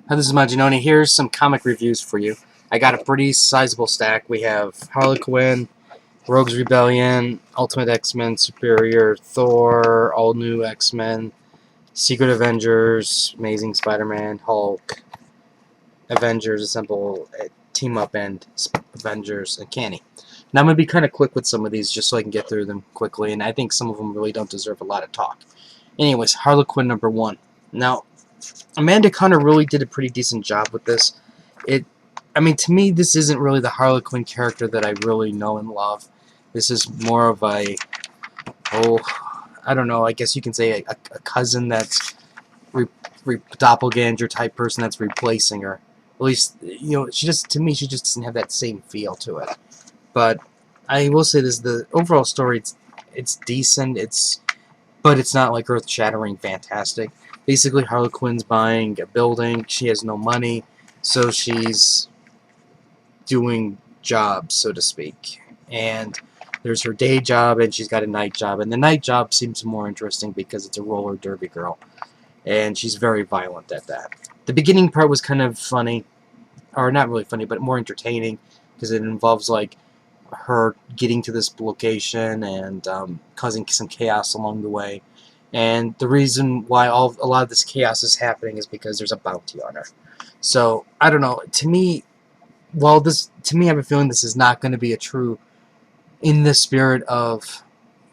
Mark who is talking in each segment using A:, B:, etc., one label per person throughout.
A: Hi, this is Majin. Here's some comic reviews for you. I got a pretty sizable stack. We have Harley Quinn, Rogues Rebellion, Ultimate X-Men, Superior, Thor, All New X-Men, Secret Avengers, Amazing Spider-Man, Hulk, Avengers Assemble, Team Up, and Avengers Uncanny. Now I'm going to be kind of quick with some of these just so I can get through them quickly, and I think some of them really don't deserve a lot of talk. Anyways, Harley Quinn #1. Now, Amanda Connor really did a pretty decent job with this. To me, this isn't really the Harley Quinn character that I really know and love. This is more of a, I don't know, I guess you can say a cousin that's doppelganger type person that's replacing her. At least, to me, she just doesn't have that same feel to it. But I will say this, the overall story, it's decent, but it's not like earth-shattering fantastic. Basically, Harley Quinn's buying a building. She has no money, so she's doing jobs, so to speak. And there's her day job, and she's got a night job. And the night job seems more interesting because it's a roller derby girl. And she's very violent at that. The beginning part was kind of funny. Or not really funny, but more entertaining. Because it involves, like, her getting to this location and causing some chaos along the way. And the reason why a lot of this chaos is happening is because there's a bounty on her. So, I don't know. To me, I have a feeling this is not going to be a true, in the spirit of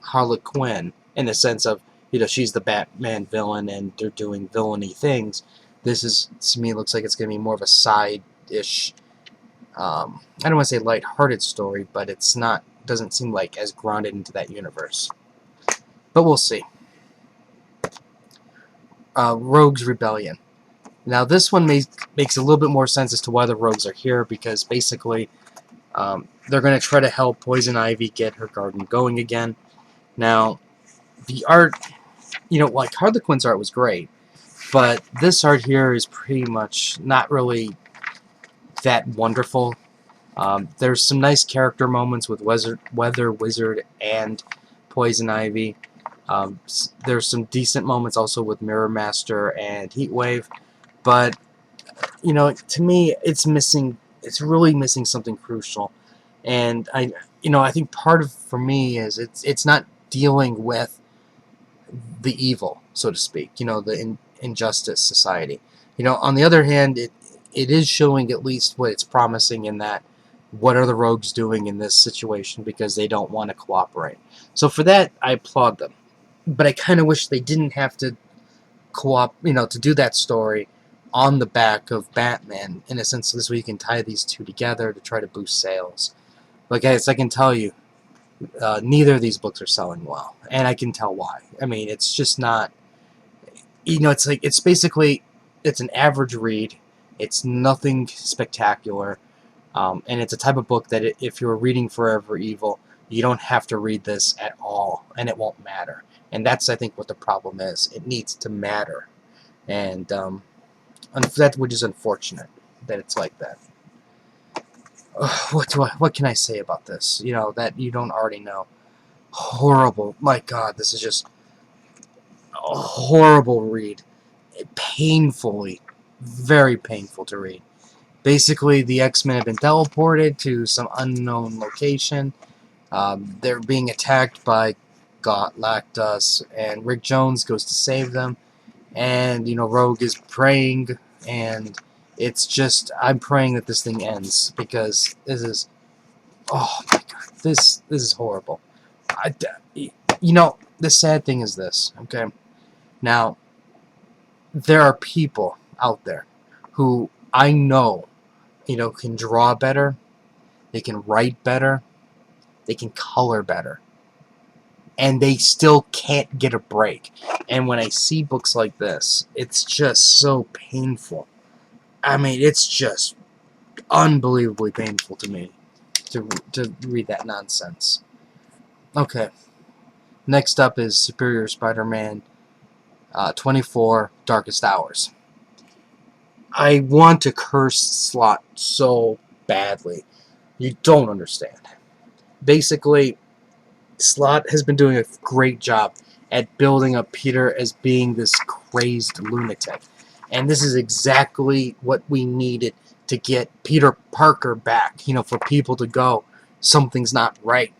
A: Harley Quinn, in the sense of, she's the Batman villain and they're doing villainy things. This is, to me, looks like it's going to be more of a side-ish, I don't want to say light-hearted story, but doesn't seem like as grounded into that universe. But we'll see. Rogues Rebellion. Now this one makes a little bit more sense as to why the Rogues are here, because basically they're going to try to help Poison Ivy get her garden going again. Now, the art, like Harley Quinn's art was great, but this art here is pretty much not really that wonderful. There's some nice character moments with Weather Wizard and Poison Ivy. There's some decent moments also with Mirror Master and Heatwave, but to me, it's missing. It's really missing something crucial, and I think part of for me is it's not dealing with the evil, so to speak. The injustice society. On the other hand, it is showing at least what it's promising in that. What are the rogues doing in this situation because they don't want to cooperate? So for that, I applaud them. But I kind of wish they didn't have to to do that story on the back of Batman, in a sense, so this way you can tie these two together to try to boost sales. But guys, I can tell you, neither of these books are selling well, and I can tell why. It's just not, it's basically, it's an average read. It's nothing spectacular. And it's a type of book that if you're reading Forever Evil, you don't have to read this at all, and it won't matter. And that's, I think, what the problem is. It needs to matter. And which is unfortunate that it's like that. What can I say about this? That you don't already know. Horrible. My God, this is just a horrible read. Painfully, very painful to read. Basically, the X-Men have been teleported to some unknown location. They're being attacked by Galactus, and Rick Jones goes to save them. And, Rogue is praying, and it's just, I'm praying that this thing ends, because this is, oh my God, this is horrible. The sad thing is this, okay? Now, there are people out there who I know, can draw better, they can write better, they can color better, and they still can't get a break. And when I see books like this, it's just so painful. It's just unbelievably painful to me to read that nonsense. Okay, next up is Superior Spider-Man 24 Darkest Hours. I want to curse Slott so badly. You don't understand. Basically, Slott has been doing a great job at building up Peter as being this crazed lunatic. And this is exactly what we needed to get Peter Parker back, you know, for people to go, something's not right.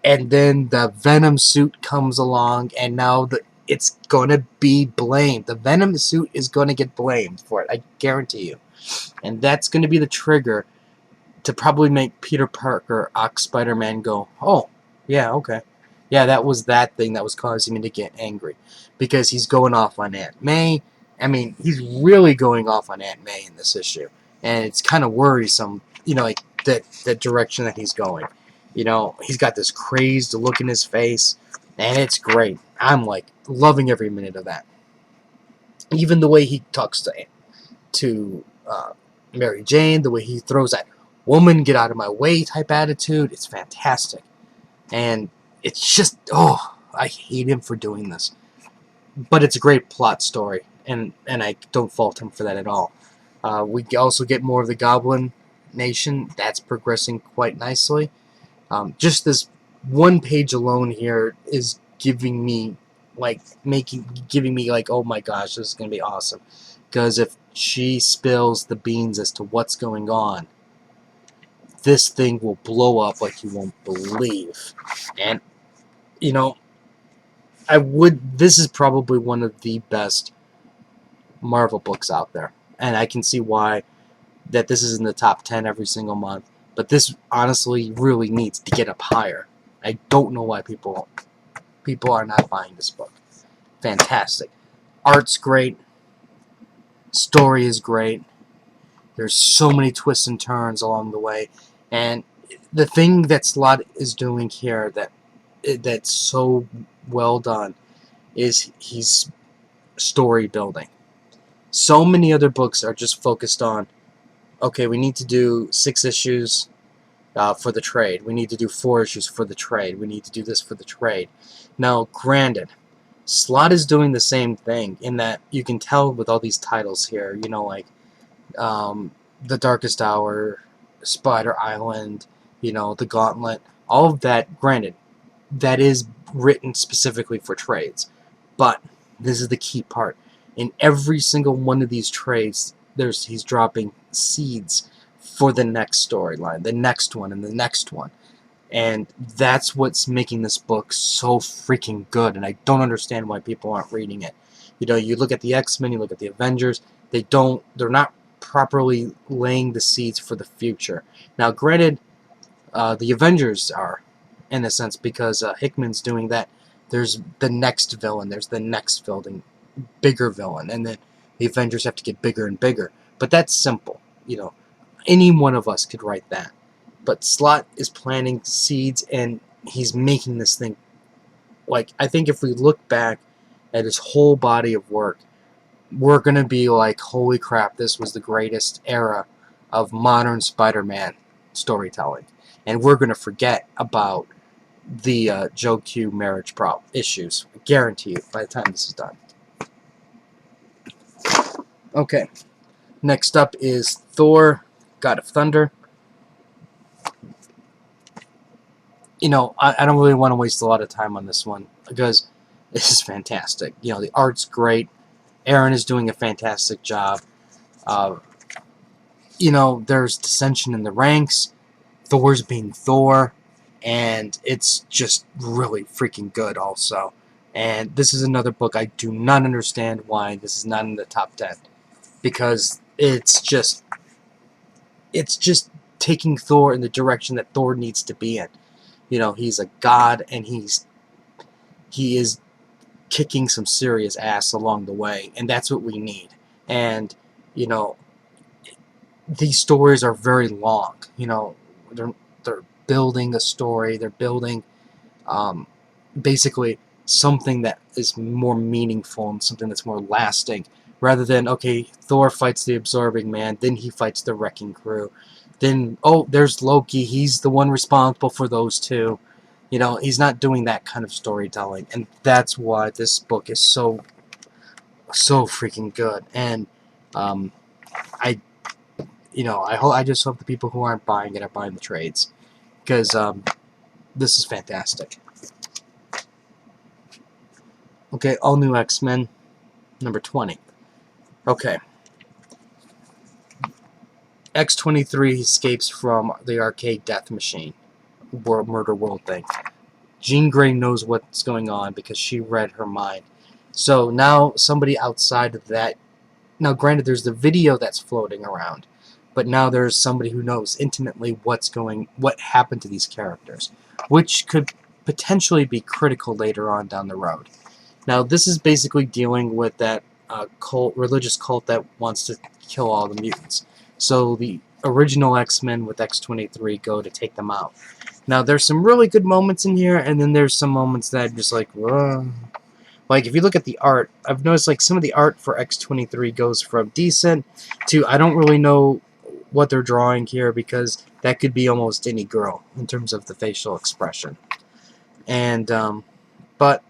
A: And then the Venom suit comes along, and now it's going to be blamed. The Venom suit is going to get blamed for it, I guarantee you. And that's going to be the trigger to probably make Peter Parker, Spider-Man, go, oh, yeah, okay. Yeah, that was that thing that was causing me to get angry. Because he's going off on Aunt May. I mean, he's really going off on Aunt May in this issue. And it's kind of worrisome, you know, like the direction that he's going. You know, he's got this crazed look in his face, and it's great. I'm, like, loving every minute of that. Even the way he talks to Mary Jane, the way he throws that woman get out of my way type attitude, it's fantastic. And it's just, oh, I hate him for doing this. But it's a great plot story, and I don't fault him for that at all. We also get more of the Goblin Nation. That's progressing quite nicely. Just this one page alone here is giving me, like, giving me, like, oh my gosh, this is going to be awesome. Because if she spills the beans as to what's going on, this thing will blow up like you won't believe. And, you know, this is probably one of the best Marvel books out there. And I can see why that this is in the top 10 every single month. But this honestly really needs to get up higher. I don't know why people are not buying this book. Fantastic. Art's great. Story is great. There's so many twists and turns along the way. And the thing that Slott is doing here that's so well done is he's story building. So many other books are just focused on, okay, we need to do 6 issues for the trade. We need to do 4 issues for the trade. We need to do this for the trade. Now, granted, Slott is doing the same thing in that you can tell with all these titles here, you know, like The Darkest Hour, Spider Island, you know, The Gauntlet, all of that, granted, that is written specifically for trades. But this is the key part. In every single one of these trades, he's dropping seeds for the next storyline, the next one, and the next one. And that's what's making this book so freaking good, and I don't understand why people aren't reading it. You know, you look at the X-Men, you look at the Avengers, they're not properly laying the seeds for the future. Now, granted, the Avengers are, in a sense, because Hickman's doing that. There's the next villain, there's the next bigger villain, and then the Avengers have to get bigger and bigger. But that's simple, you know. Any one of us could write that. But Slott is planting seeds, and he's making this thing. Like, I think if we look back at his whole body of work, we're going to be like, holy crap, this was the greatest era of modern Spider-Man storytelling. And we're going to forget about the Joe Q marriage issues. I guarantee you, by the time this is done. Okay, next up is Thor, God of Thunder. You know, I don't really want to waste a lot of time on this one because this is fantastic. You know, the art's great. Aaron is doing a fantastic job. Uh, you know, there's dissension in the ranks. Thor's being Thor, and it's just really freaking good also. And this is another book I do not understand why this is not in the top 10. Because it's just taking Thor in the direction that Thor needs to be in. You know, he's a god, and he is kicking some serious ass along the way, and that's what we need. And, you know, these stories are very long. You know, they're building a story. They're building basically something that is more meaningful and something that's more lasting, rather than, okay, Thor fights the Absorbing Man, then he fights the Wrecking Crew, then, oh, there's Loki, he's the one responsible for those two. You know, he's not doing that kind of storytelling, and that's why this book is so freaking good. And I I just hope the people who aren't buying it are buying the trades, because this is fantastic. Okay, All New X-Men, number 20. Okay. X-23 escapes from the arcade death machine, murder world thing. Jean Grey knows what's going on because she read her mind. So now somebody outside of that. Now, granted, there's the video that's floating around, but now there's somebody who knows intimately what happened to these characters, which could potentially be critical later on down the road. Now, this is basically dealing with that religious cult that wants to kill all the mutants. So the original X-Men with X-23 go to take them out. Now, there's some really good moments in here, and then there's some moments that are just like, whoa. Like, if you look at the art, I've noticed, like, some of the art for X-23 goes from decent to I don't really know what they're drawing here, because that could be almost any girl in terms of the facial expression. And, but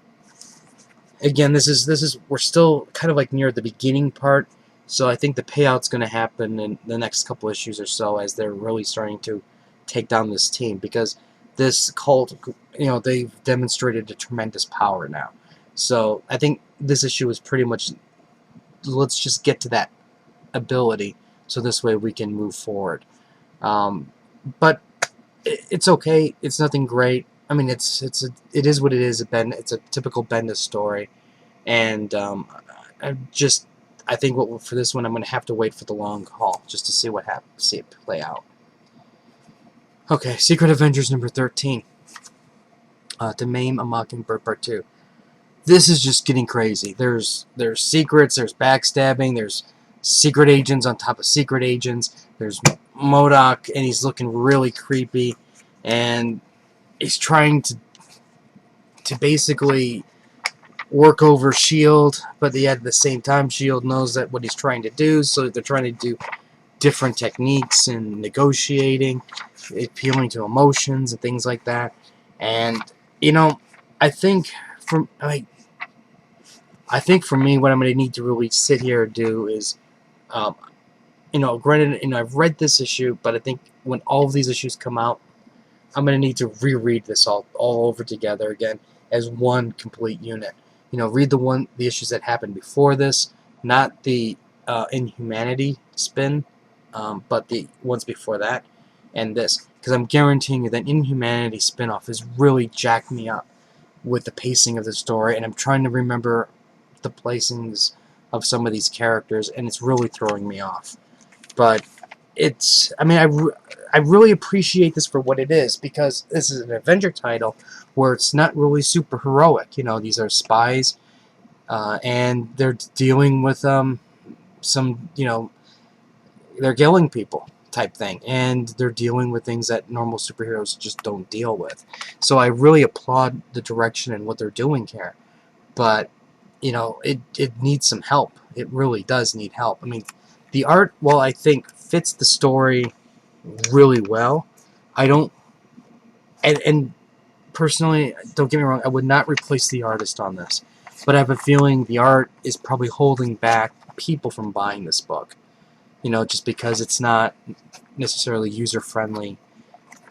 A: again, we're still kind of like near the beginning part, so I think the payout's going to happen in the next couple issues or so as they're really starting to take down this team, because this cult, they've demonstrated a tremendous power now. So I think this issue is pretty much, let's just get to that ability, so this way we can move forward. But it's okay. It's nothing great. I mean, it is what it is. It's a typical Bendis story. And I think for this one, I'm going to have to wait for the long haul just to see what happens, see it play out. Okay, Secret Avengers number 13. To Maim a Mockingbird Part 2. This is just getting crazy. There's secrets, there's backstabbing, there's secret agents on top of secret agents. There's MODOK, and he's looking really creepy, and he's trying to basically work over S.H.I.E.L.D., but yet at the same time, S.H.I.E.L.D. knows that what he's trying to do, so they're trying to do different techniques and negotiating, appealing to emotions and things like that. And, I think from I think for me, what I'm going to need to really sit here and do is, um, granted, I've read this issue, but I think when all of these issues come out, I'm going to need to reread this all over together again as one complete unit. Read the issues that happened before this, not the Inhumanity spin, but the ones before that, and this, because I'm guaranteeing you that Inhumanity spinoff has really jacked me up with the pacing of the story, and I'm trying to remember the placings of some of these characters, and it's really throwing me off. But I really appreciate this for what it is, because this is an adventure title where it's not really super heroic. These are spies, and they're dealing with some, they're killing people type thing, and they're dealing with things that normal superheroes just don't deal with. So I really applaud the direction and what they're doing here. But it needs some help. It really does need help. I mean, the art, well, I think fits the story really well. I don't, and personally, don't get me wrong, I would not replace the artist on this, but I have a feeling the art is probably holding back people from buying this book. Just because it's not necessarily user friendly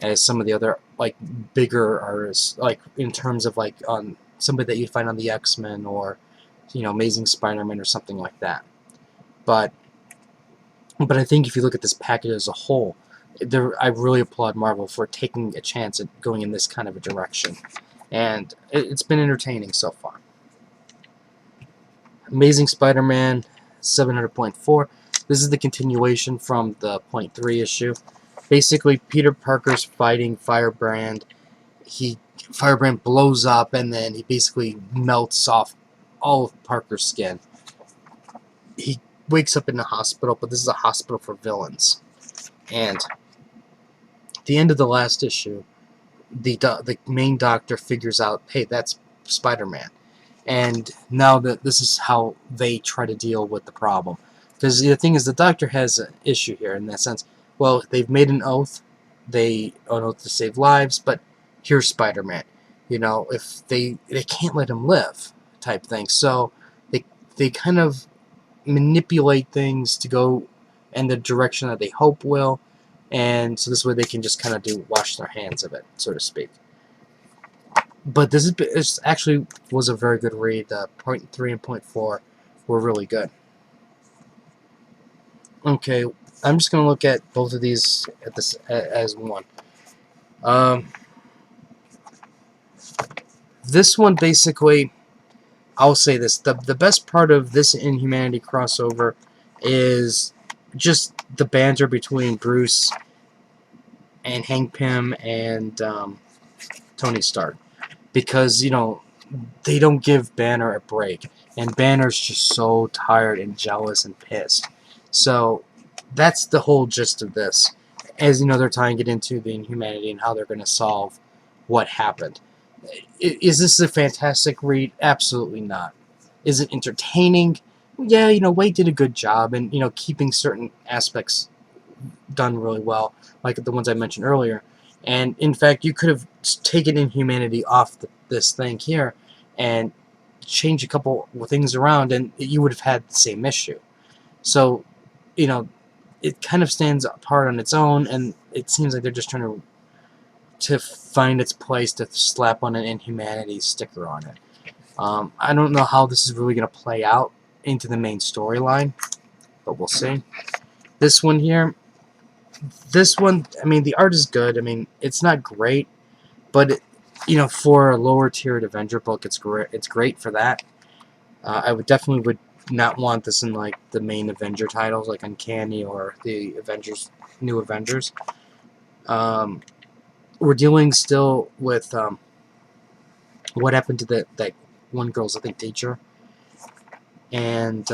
A: as some of the other like bigger artists, like in terms of like on somebody that you'd find on the X-Men or Amazing Spider-Man or something like that. But I think if you look at this package as a whole, I really applaud Marvel for taking a chance at going in this kind of a direction, and it's been entertaining so far. Amazing Spider-Man 700.4. This is the continuation from the .3 issue. Basically, Peter Parker's fighting Firebrand. Firebrand blows up, and then he basically melts off all of Parker's skin. He wakes up in the hospital, but this is a hospital for villains. And at the end of the last issue, the main doctor figures out, hey, that's Spider-Man. And now that this is how they try to deal with the problem. Because the thing is, the doctor has an issue here in that sense. Well, they've made an oath. An oath to save lives, but here's Spider-Man. If they can't let him live, type thing. So they kind of manipulate things to go in the direction that they hope will, and so this way they can just kind of wash their hands of it, so to speak. But this actually was a very good read. Point 3 and point 4 were really good. Okay, I'm just gonna look at both of these at this as one. Um, this one basically, I'll say this: the best part of this Inhumanity crossover is just the banter between Bruce and Hank Pym and Tony Stark, because they don't give Banner a break, and Banner's just so tired and jealous and pissed. So that's the whole gist of this. As they're tying it into the Inhumanity and how they're going to solve what happened. Is this a fantastic read? Absolutely not. Is it entertaining? Yeah, Wade did a good job, and keeping certain aspects done really well, like the ones I mentioned earlier. And in fact, you could have taken Inhumanity off this thing here and changed a couple things around, and you would have had the same issue. So, it kind of stands apart on its own, and it seems like they're just trying to find its place to slap on an Inhumanity sticker on it. I don't know how this is really going to play out into the main storyline, but we'll see. This one here, I mean, the art is good. I mean, it's not great, but for a lower tiered Avenger book, it's great. It's great for that. I would not want this in like the main Avenger titles, like Uncanny or the New Avengers. We're dealing still with what happened to that one girl's, I think, teacher, and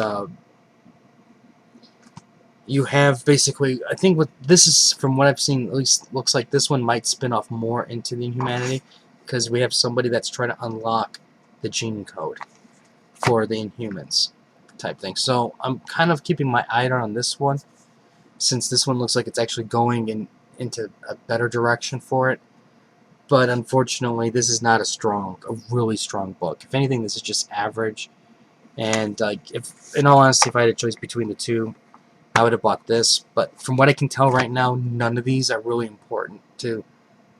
A: you have basically, I think what this is, from what I've seen, at least looks like this one might spin off more into the Inhumanity, because we have somebody that's trying to unlock the gene code for the Inhumans type thing. So I'm kind of keeping my eye on this one, since this one looks like it's actually going into a better direction for it. But unfortunately, this is not a really strong book. If anything, this is just average. And if, in all honesty, if I had a choice between the two, I would have bought this. But from what I can tell right now, none of these are really important to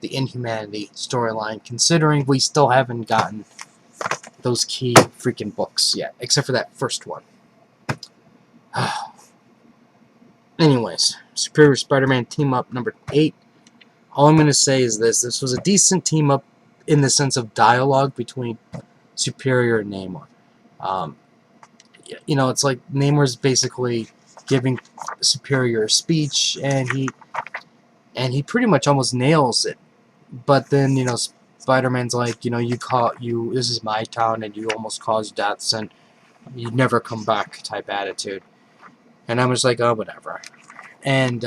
A: the Inhumanity storyline, considering we still haven't gotten those key freaking books yet, except for that first one. Anyways, Superior Spider-Man Team Up number 8. All I'm going to say is this was a decent team up in the sense of dialogue between Superior and Namor. Um, it's like Namor's basically giving Superior a speech, and he pretty much almost nails it. But then, Spider-Man's like, this is my town, and you almost caused deaths, and you'd never come back type attitude. And I was like, oh, whatever. And,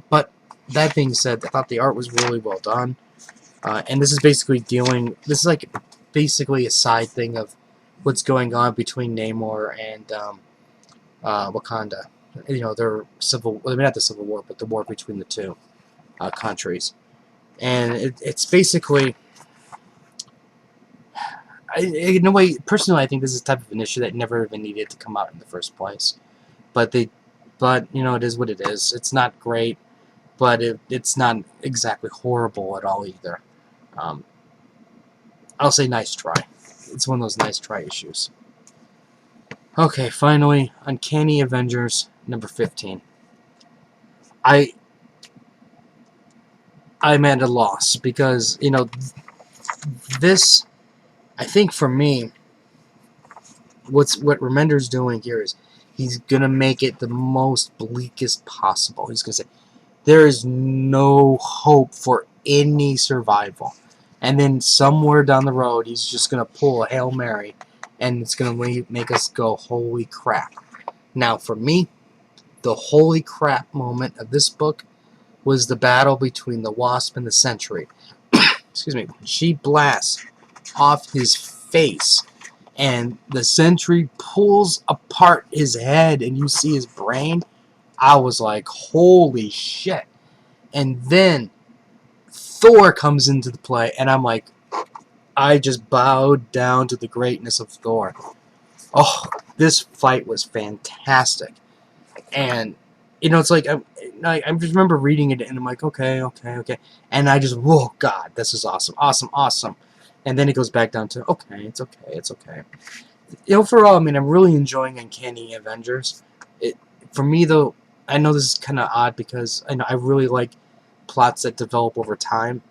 A: but that being said, I thought the art was really well done. And this is like basically a side thing of what's going on between Namor and Wakanda. Their not the civil war, but the war between the two countries. And it's basically, in a way, personally, I think this is the type of an issue that never even needed to come out in the first place. But it is what it is. It's not great, but it's not exactly horrible at all either. I'll say nice try. It's one of those nice try issues. Okay, finally, Uncanny Avengers number 15. I'm at a loss because, this, I think for me, what Remender's doing here is he's gonna make it the most bleakest possible. He's gonna say there is no hope for any survival, and then somewhere down the road he's just gonna pull a Hail Mary, and it's gonna make us go, holy crap. Now for me, the holy crap moment of this book was the battle between the Wasp and the Sentry. Excuse me. She blasts off his face, and the Sentry pulls apart his head, and you see his brain. I was like, holy shit. And then Thor comes into the play, and I'm like, I just bowed down to the greatness of Thor. Oh, this fight was fantastic. And, it's like, I just remember reading it, and I'm like, okay. And I just, whoa, God, this is awesome. Awesome. And then it goes back down to, okay, it's okay. Overall, I mean, I'm really enjoying Uncanny Avengers. For me, though, I know this is kind of odd because I really like plots that develop over time,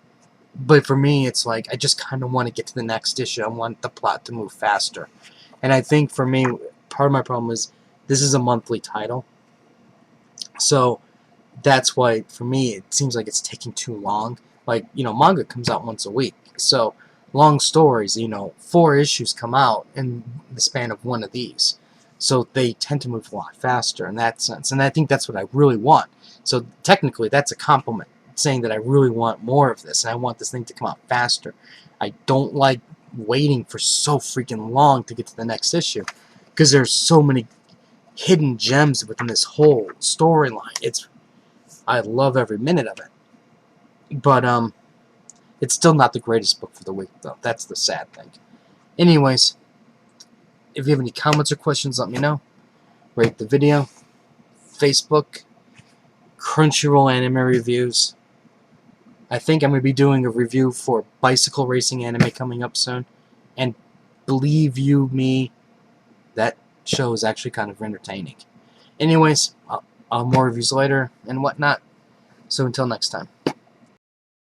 A: but for me, it's like I just kind of want to get to the next issue. I want the plot to move faster. And I think for me, part of my problem is this is a monthly title. So that's why, for me, it seems like it's taking too long. Like, manga comes out once a week. So long stories, 4 issues come out in the span of one of these. So they tend to move a lot faster in that sense. And I think that's what I really want. So technically, that's a compliment, saying that I really want more of this, and I want this thing to come out faster. I don't like waiting for so freaking long to get to the next issue, because there's so many hidden gems within this whole storyline. I love every minute of it. But it's still not the greatest book for the week, though. That's the sad thing. Anyways, if you have any comments or questions, let me know. Rate the video. Facebook, Crunchyroll Anime Reviews. I think I'm going to be doing a review for bicycle racing anime coming up soon. And believe you me, that show is actually kind of entertaining. Anyways, I'll more reviews later and whatnot. So until next time.